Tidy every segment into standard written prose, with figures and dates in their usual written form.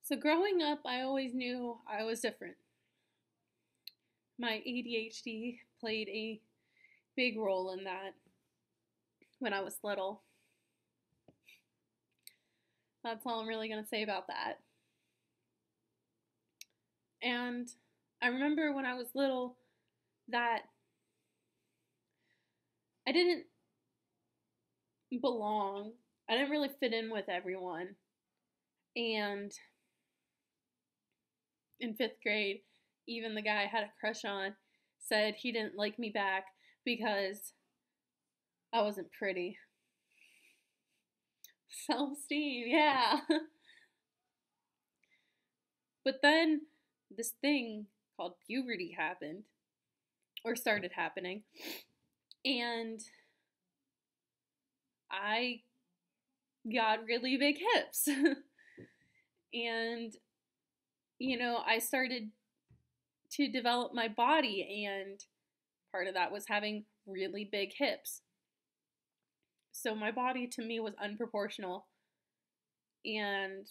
So growing up, I always knew I was different. My ADHD played a big role in that when I was little. That's all I'm really going to say about that. And I remember when I was little that I didn't belong. I didn't really fit in with everyone. And in fifth grade, even the guy I had a crush on said he didn't like me back because I wasn't pretty. Self esteem, yeah. But then this thing called puberty happened, or started happening, and I got really big hips. And, I started to develop my body, and part of that was having really big hips. So my body to me was unproportional, and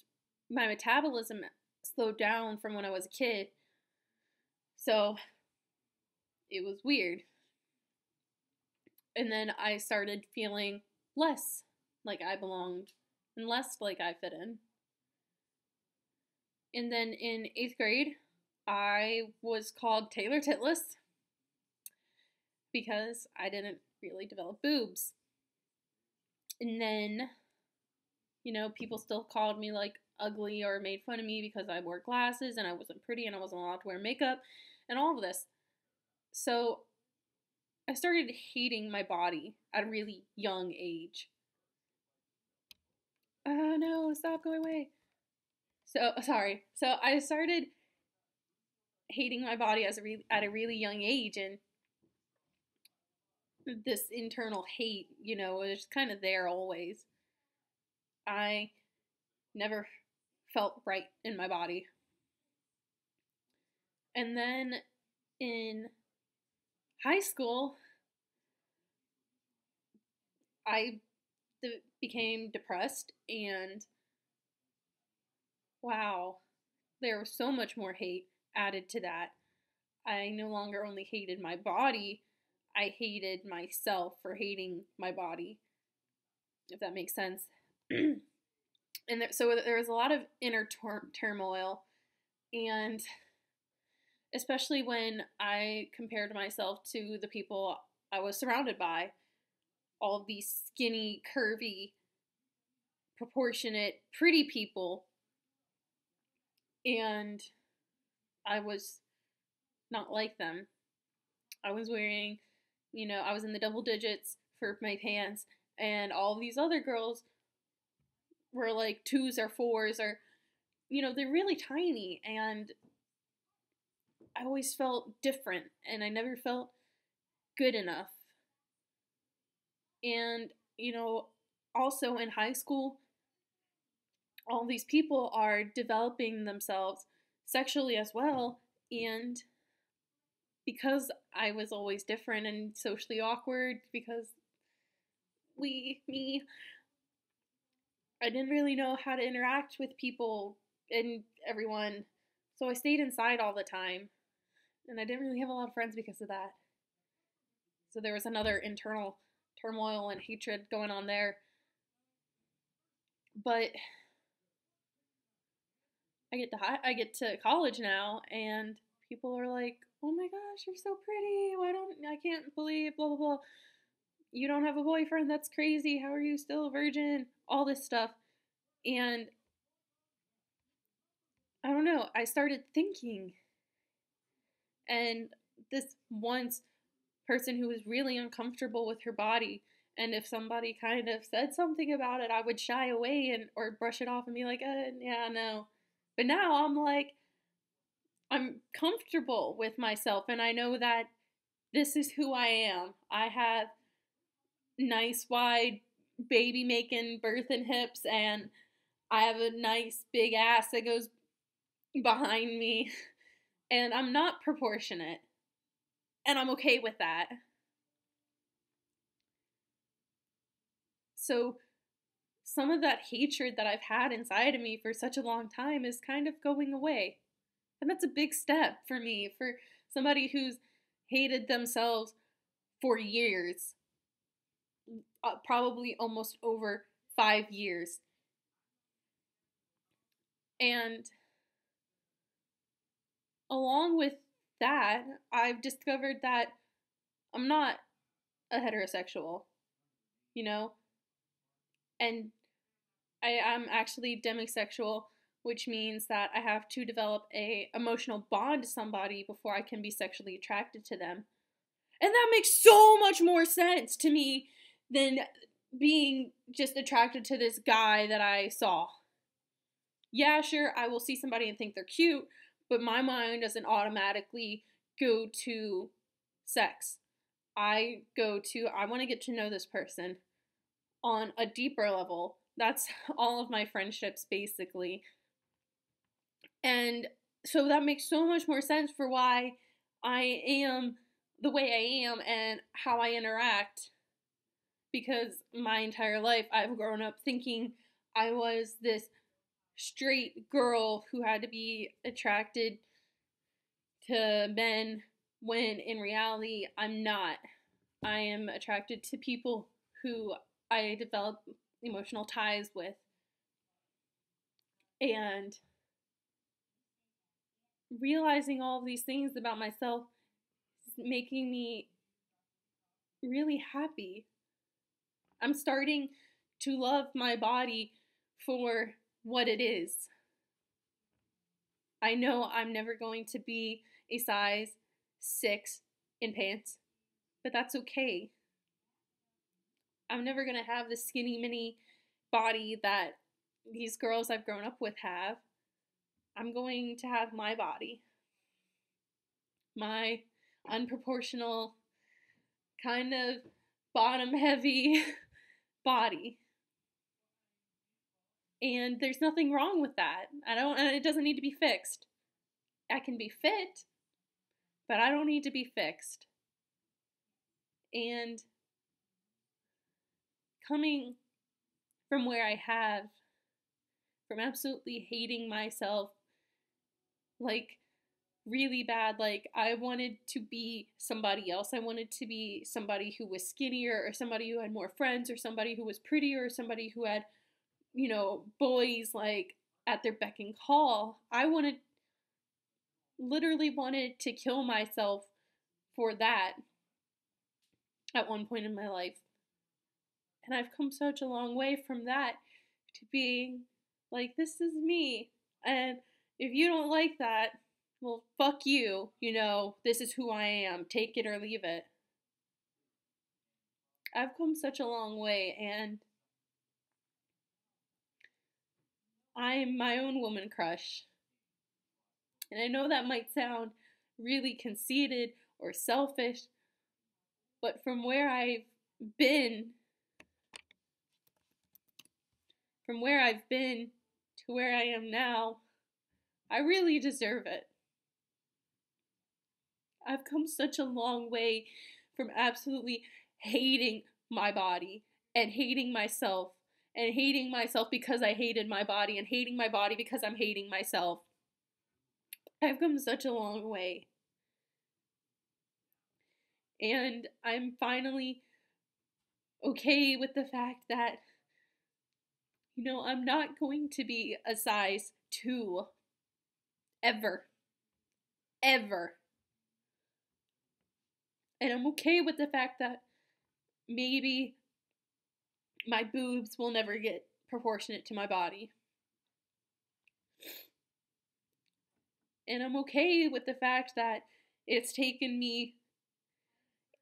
my metabolism slowed down from when I was a kid. So it was weird. And then I started feeling less like I belonged and less like I fit in. And then in eighth grade, I was called Taylor Titless because I didn't really develop boobs. And then, people still called me like ugly or made fun of me because I wore glasses and I wasn't pretty and I wasn't allowed to wear makeup and all of this. So I started hating my body at a really young age. Oh no, stop, go away. So, sorry. So I started hating my body at a really young age, and this internal hate, was kind of there always. I never felt right in my body. And then in high school, I became depressed, and wow, there was so much more hate added to that. I no longer only hated my body, I hated myself for hating my body, if that makes sense. And so there was a lot of inner turmoil, and especially when I compared myself to the people I was surrounded by, all of these skinny, curvy, proportionate, pretty people, and I was not like them. I was wearing, I was in the double digits for my pants, and all these other girls were like twos or fours, or, they're really tiny, and I always felt different, and I never felt good enough. And, also in high school, all these people are developing themselves sexually as well, and because I was always different and socially awkward, because me, I didn't really know how to interact with people and everyone, so I stayed inside all the time, and I didn't really have a lot of friends because of that. So there was another internal turmoil and hatred going on there. But I get to college now, and people are like, "Oh my gosh, you're so pretty. I can't believe blah blah blah. You don't have a boyfriend. That's crazy. How are you still a virgin?" All this stuff. And I don't know, I started thinking, and this once person who was really uncomfortable with her body, and if somebody kind of said something about it, I would shy away and or brush it off and be like, yeah, no. But now I'm like, I'm comfortable with myself, and I know that this is who I am. I have nice wide baby making birthing hips, and I have a nice big ass that goes behind me, and I'm not proportionate, and I'm okay with that. So some of that hatred that I've had inside of me for such a long time is kind of going away. And that's a big step for me, for somebody who's hated themselves for years, probably almost over 5 years. And along with that, I've discovered that I'm not a heterosexual, you know, and I am actually demisexual, which means that I have to develop a emotional bond to somebody before I can be sexually attracted to them. And that makes so much more sense to me than being just attracted to this guy that I saw. Yeah, sure, I will see somebody and think they're cute, but my mind doesn't automatically go to sex. I want to get to know this person on a deeper level. That's all of my friendships, basically. And so that makes so much more sense for why I am the way I am and how I interact. Because my entire life, I've grown up thinking I was this straight girl who had to be attracted to men, when in reality, I'm not. I am attracted to people who I develop emotional ties with. And realizing all of these things about myself is making me really happy. I'm starting to love my body for what it is. I know I'm never going to be a size 6 in pants, but that's okay. I'm never going to have the skinny mini body that these girls I've grown up with have. I'm going to have my body. My unproportional, kind of bottom heavy body. And there's nothing wrong with that. And it doesn't need to be fixed. I can be fit, but I don't need to be fixed. And coming from where I have, from absolutely hating myself, like really bad, like I wanted to be somebody else. I wanted to be somebody who was skinnier, or somebody who had more friends, or somebody who was prettier, or somebody who had, boys like at their beck and call. Literally wanted to kill myself for that at one point in my life. And I've come such a long way from that to being like, this is me. And if you don't like that, well, fuck you. This is who I am. Take it or leave it. I've come such a long way, and I'm my own woman crush. And I know that might sound really conceited or selfish, but from where I've been to where I am now, I really deserve it. I've come such a long way from absolutely hating my body and hating myself, and hating myself because I hated my body, and hating my body because I'm hating myself. I've come such a long way. And I'm finally okay with the fact that, I'm not going to be a size 2 ever. Ever. And I'm okay with the fact that maybe my boobs will never get proportionate to my body. And I'm okay with the fact that it's taken me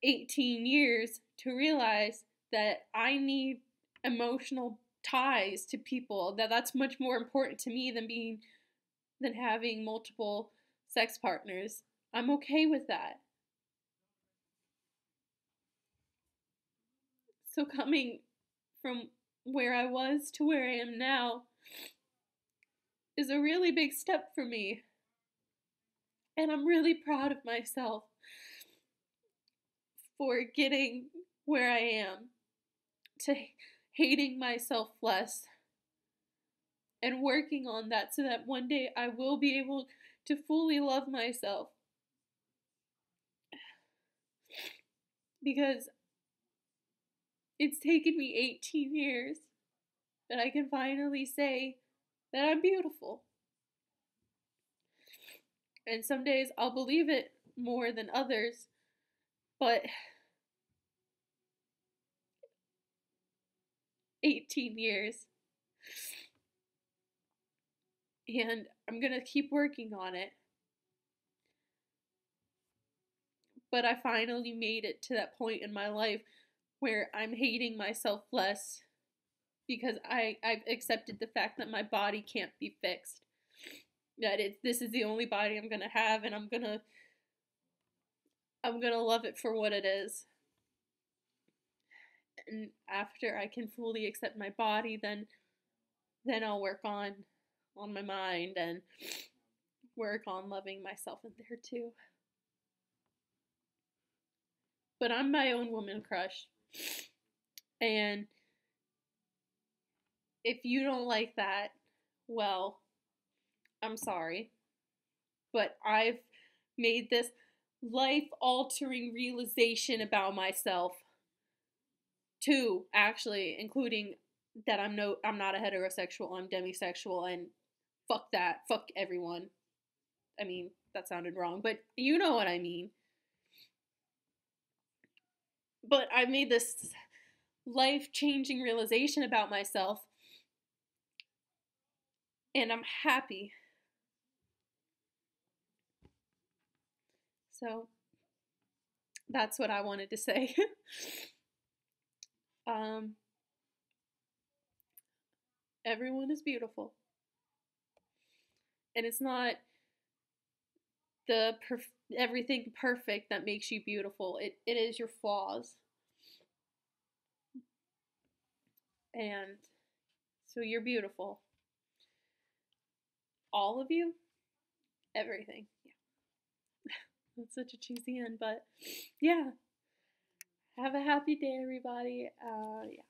18 years to realize that I need emotional ties to people, that's much more important to me than having multiple sex partners. I'm okay with that. So coming from where I was to where I am now is a really big step for me. And I'm really proud of myself for getting where I am, to hating myself less and working on that so that one day I will be able to fully love myself. Because it's taken me 18 years that I can finally say that I'm beautiful. And some days I'll believe it more than others, but 18 years. And I'm going to keep working on it. But I finally made it to that point in my life where I'm hating myself less because I've accepted the fact that my body can't be fixed. That this is the only body I'm gonna have, and I'm gonna love it for what it is. And after I can fully accept my body, then I'll work on my mind and work on loving myself in there too. But I'm my own woman crush. And if you don't like that, well, I'm sorry. But I've made this life altering realization about myself too, actually, including that I'm not a heterosexual, I'm demisexual, and fuck that. Fuck everyone. I mean, that sounded wrong, but you know what I mean. But I made this life-changing realization about myself, and I'm happy. So that's what I wanted to say. um, Everyone is beautiful, and it's not the everything perfect that makes you beautiful. It is your flaws, and so you're beautiful. All of you, everything. Yeah, that's such a cheesy end, but yeah. Have a happy day, everybody. Yeah.